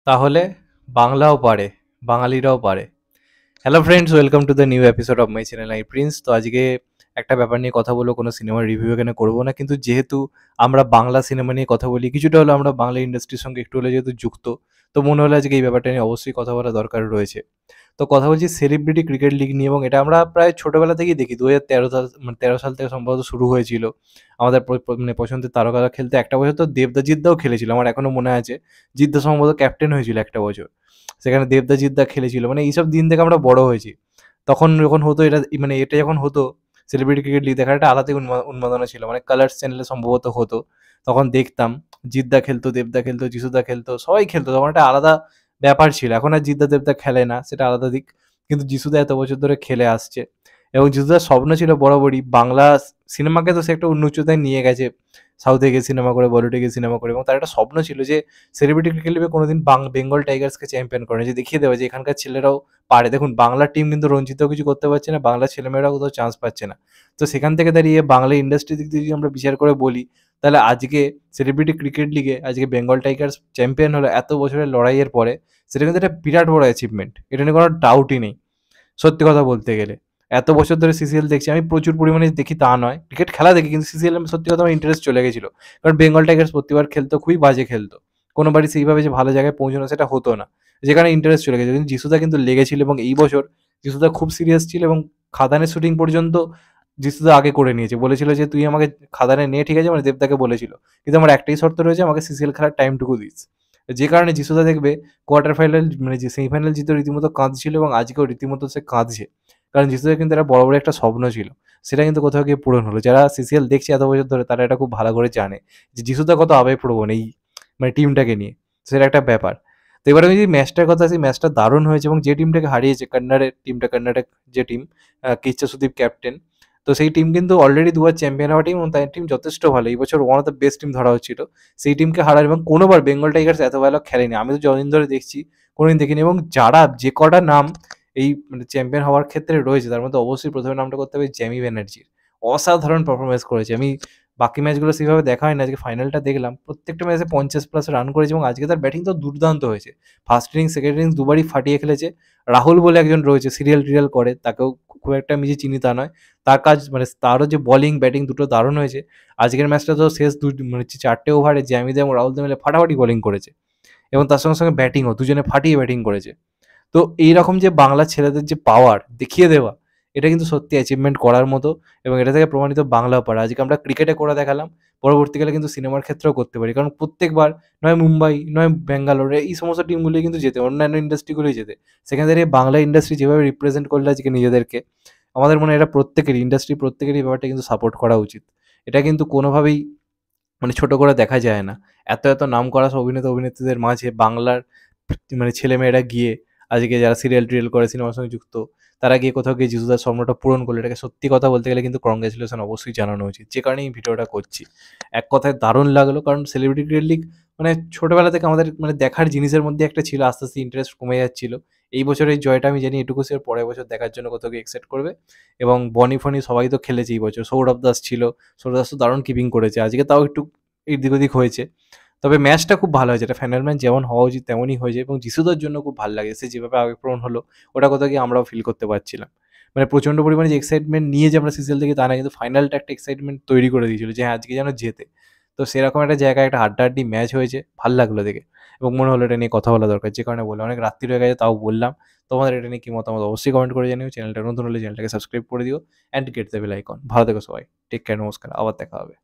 তাহলে বাংলাও পারে, বাঙালিরাও পারে। Hello friends, welcome to the new episode of my channel I Prince. তো আজকে একটা ব্যাপার নিয়ে কথা বলবো, কোনো সিনেমার রিভিউ এখানে করবো না, কিন্তু যেহেতু আমরা বাংলা সিনেমা নিয়ে কথা বলি, কিছুটা হলো আমরা বাংলা ইন্ডাস্ট্রির সঙ্গে একটু হলে যেহেতু যুক্ত, তো মনে হলো আজকে এই ব্যাপারটা নিয়ে অবশ্যই কথা বলা দরকার রয়েছে। তো কথা বলছি সেলিব্রিটি ক্রিকেট লিগ নিয়ে, এবং এটা আমরা প্রায় ছোটোবেলা থেকেই দেখি। 2013 সাল, মানে 13 সাল থেকে সম্ভবত শুরু হয়েছিল আমাদের মানে পছন্দের তারকারা খেলতে। একটা বছর তো দেবদাজিৎদাও খেলেছিল, আমার এখনো মনে আছে। জিদ্দা সম্ভবত ক্যাপ্টেন হয়েছিল একটা বছর, সেখানে দেবদাজিৎদা খেলেছিল। মানে এইসব দিন থেকে আমরা বড় হয়েছি। তখন যখন হতো এটা, মানে এটা যখন হতো সেলিব্রিটি ক্রিকেট লিগ, দেখার একটা আলাদাই উন্মাদনা ছিল। মানে কালার্স চ্যানেলে সম্ভবত হতো, তখন দেখতাম। জিদ্দা খেলতো, দেবদা খেলতো, যিশুদা খেলতো, সবাই খেলতো। তখন একটা আলাদা ব্যাপার ছিল। এখন আর জিদ্দা দেবদা খেলে না, সেটা আলাদা দিক। কিন্তু যিশুদা এত বছর ধরে খেলে আসছে, এবং যিশুদার স্বপ্ন ছিল বরাবরই বাংলা সিনেমাকে, তো সে একটা অন্য উচ্চতায় নিয়ে গেছে। সাউথে গিয়ে সিনেমা করে, বলিউডে গিয়ে সিনেমা করে, এবং তার একটা স্বপ্ন ছিল যে সেলিব্রিটি ক্রিকেট লিগে কোনোদিন বেঙ্গল টাইগার্সকে চ্যাম্পিয়ন করে, যে দেখিয়ে দেবে যে এখানকার ছেলেরাও পারে। দেখুন, বাংলার টিম কিন্তু রঞ্জিতেও কিছু করতে পারছে না, বাংলার ছেলেমেয়েরাও কোথাও চান্স পাচ্ছে না। তো সেখান থেকে দাঁড়িয়ে বাংলা ইন্ডাস্ট্রি দিক দিয়ে যদি আমরা বিচার করে বলি, তাহলে আজকে সেলিব্রিটি ক্রিকেট লিগে আজকে বেঙ্গল টাইগার্স চ্যাম্পিয়ন হলো এত বছরের লড়াইয়ের পরে, সেটা কিন্তু একটা বিরাট বড় অ্যাচিভমেন্ট, এটা নিয়ে কোনো ডাউটই নেই। সত্যি কথা বলতে গেলে এত বছর ধরে সিসিএল দেখছি, আমি প্রচুর পরিমাণে দেখি তা নয়, ক্রিকেট খেলা দেখি, কিন্তু সিসিএল সত্যি কথা আমার ইন্টারেস্ট চলে গেছিলো। কারণ বেঙ্গল টাইগার্স প্রতিবার খেলতো, খুবই বাজে খেলতো, কোনোবারই সেইভাবে যে ভালো জায়গায় পৌঁছানো সেটা হতো না, যেখানে ইন্টারেস্ট চলে গেছে। কিন্তু যিশুদা কিন্তু লেগেছিল, এবং এই বছর যিশুদা খুব সিরিয়াস ছিল, এবং খাদানের শুটিং পর্যন্ত যিশুদা আগে করে নিয়েছে। বলেছিল যে তুই আমাকে খাদানে নিয়ে, ঠিক আছে, মানে দেবদাকে বলেছিল, কিন্তু আমার একটাই শর্ত রয়েছে, আমাকে সিসিএল খেলার টাইমটুকু দিস। যে কারণে যিশুদা দেখবে কোয়ার্টার ফাইনাল, মানে যে সেমিফাইনাল জিতে রীতিমতো কাঁদছিল, এবং আজকেও রীতিমতো সে কাঁদছে। কারণ যিশুদার কিন্তু একটা বড় বড় একটা স্বপ্ন ছিল, সেটা কিন্তু কোথাও গিয়ে পূরণ হলো। যারা সিসিএল দেখছে এত বছর ধরে, তারা এটা খুব ভালো করে জানে যে যিশুদা কত আবেগপ্রবণ এই, মানে টিমটাকে নিয়ে, সেটা একটা ব্যাপার। তো এবার আমি যদি ম্যাচটার কথা আসি, ম্যাচটা দারুণ হয়েছে, এবং যে টিমটাকে হারিয়েছে কন্নড়ের টিমটা, কর্ণাটক যে টিম, কিচ্ছা সুদীপ ক্যাপ্টেন, তো সেই টিম কিন্তু অলরেডি দুবার চ্যাম্পিয়ন হওয়া টিম, এবং তাই টিম যথেষ্ট ভালো। এই বছর one of the best team ধরা হচ্ছিল। সেই টিমকে হারার, এবং কোনোবার বেঙ্গল টাইগার্স এত ভালো খেলেনি, আমি তো যতদিন ধরে দেখছি কোনোদিন দেখিনি। এবং যারা যে কটা নাম এই মানে চ্যাম্পিয়ন হওয়ার ক্ষেত্রে রয়েছে, তার মধ্যে অবশ্যই প্রথমে নামটা করতে হবে জ্যামি ব্যানার্জির। অসাধারণ পারফরমেন্স করেছে। আমি বাকি ম্যাচগুলো সেভাবে দেখা হয় না, আজকে ফাইনালটা দেখলাম, প্রত্যেকটা ম্যাচে 50+ রান করেছে, এবং আজকে তার ব্যাটিং তো দুর্দান্ত হয়েছে। ফার্স্ট ইনিংস, সেকেন্ড ইনিংস দুবারই ফাটিয়ে খেলেছে। রাহুল বলে একজন রয়েছে, সিরিয়াল টিরিয়াল করে, তাকেও খুব একটা আমি যে চিনি তা নয়। তার কাজ, মানে তারও যে বোলিং ব্যাটিং দুটো দারুণ হয়েছে। আজকের ম্যাচটা তো শেষ মানে 4টে ওভারে জ্যামিদা এবং রাহুল মিলে ফাটাফাটি বোলিং করেছে, এবং তার সঙ্গে সঙ্গে ব্যাটিংও দুজনে ফাটিয়ে ব্যাটিং করেছে। তো এইরকম যে বাংলার ছেলেদের যে পাওয়ার দেখিয়ে দেওয়া, এটা কিন্তু সত্যি অ্যাচিভমেন্ট করার মতো, এবং এটা থেকে প্রমাণিত বাংলাও পারে। আজকে আমরা ক্রিকেটে করে দেখালাম, পরবর্তীকালে কিন্তু সিনেমার ক্ষেত্রেও করতে পারি। কারণ প্রত্যেকবার নয় মুম্বাই, নয় ব্যাঙ্গালোর, এই সমস্ত টিমগুলোই কিন্তু যেতে, অন্যান্য ইন্ডাস্ট্রিগুলোই যেতে। সেখানে দাঁড়িয়ে বাংলা ইন্ডাস্ট্রি যেভাবে রিপ্রেজেন্ট করলে আজকে নিজেদেরকে, আমাদের মনে হয় এটা প্রত্যেকেরই, ইন্ডাস্ট্রি প্রত্যেকেরই ব্যাপারটা কিন্তু সাপোর্ট করা উচিত। এটা কিন্তু কোনোভাবেই মানে ছোট করে দেখা যায় না। এত এত নাম করা সব অভিনেতা অভিনেত্রীদের মাঝে বাংলার মানে ছেলেমেয়েরা গিয়ে আজকে যারা সিরিয়াল টিরিয়াল করে, সিনেমার সঙ্গে যুক্ত, তারা গিয়ে কোথাও গিয়ে যিশুদার স্বপ্নটা পূরণ করলো, এটাকে সত্যি কথা বলতে গেলে কিন্তু কংগ্রেচুলেশন অবশ্যই জানানো উচিত। যে কারণে এই ভিডিওটা করছি। এক কথায় দারুণ লাগলো, কারণ সেলিব্রিটি ক্রিকেট লিগ মানে ছোটবেলা থেকে আমাদের মানে দেখার জিনিসের মধ্যে একটা ছিল, আস্তে আস্তে ইন্টারেস্ট কমে যাচ্ছিল। এই বছরের জয়টা আমি জানি এটুকু সে পরের বছর দেখার জন্য কোথাও গিয়ে এক্সাইট করবে। এবং বনি ফনি সবাই তো খেলেছে এই বছর, সৌরভ দাস ছিল, সৌরভ দাস তো দারুণ কিপিং করেছে। আজকে তাও একটু এদিক ওদিক হয়েছে, তবে ম্যাচটা খুব ভালো হয়েছে। এটা ফাইনাল ম্যাচ যেমন হওয়া উচিত তেমনই হয়েছে, এবং যিশুদার জন্য খুব ভালো লাগে। সে যেভাবে আবেগপ্রবণ হলো, ওটা কোথাও গিয়ে আমরাও ফিল করতে পারছিলাম। মানে প্রচণ্ড পরিমাণে যে এক্সাইটমেন্ট নিয়ে যে আমরা সিসিএল দেখি তা না, কিন্তু ফাইনালটা একটা এক্সাইটমেন্ট তৈরি করে দিয়েছিল যে হ্যাঁ আজকে যেন জেতে। তো সেরকম একটা জায়গায় একটা হাড্ডাহাড্ডি ম্যাচ হয়েছে, ভাল লাগলো দেখে, এবং মনে হলো এটা নিয়ে কথা বলা দরকার। যে কারণে বললাম, অনেক রাত্রি হয়ে গেছে তাও বললাম। তোমাদের এটা নিয়ে কি মতামত অবশ্যই কমেন্ট করে জানিও। চ্যানেলটা নতুন হলে চ্যানেলটাকে সাবস্ক্রাইব করে দিও, and get the bell icon. ভালো থেকো সবাই, টেক কেয়ার, নমস্কার, আবার দেখা হবে।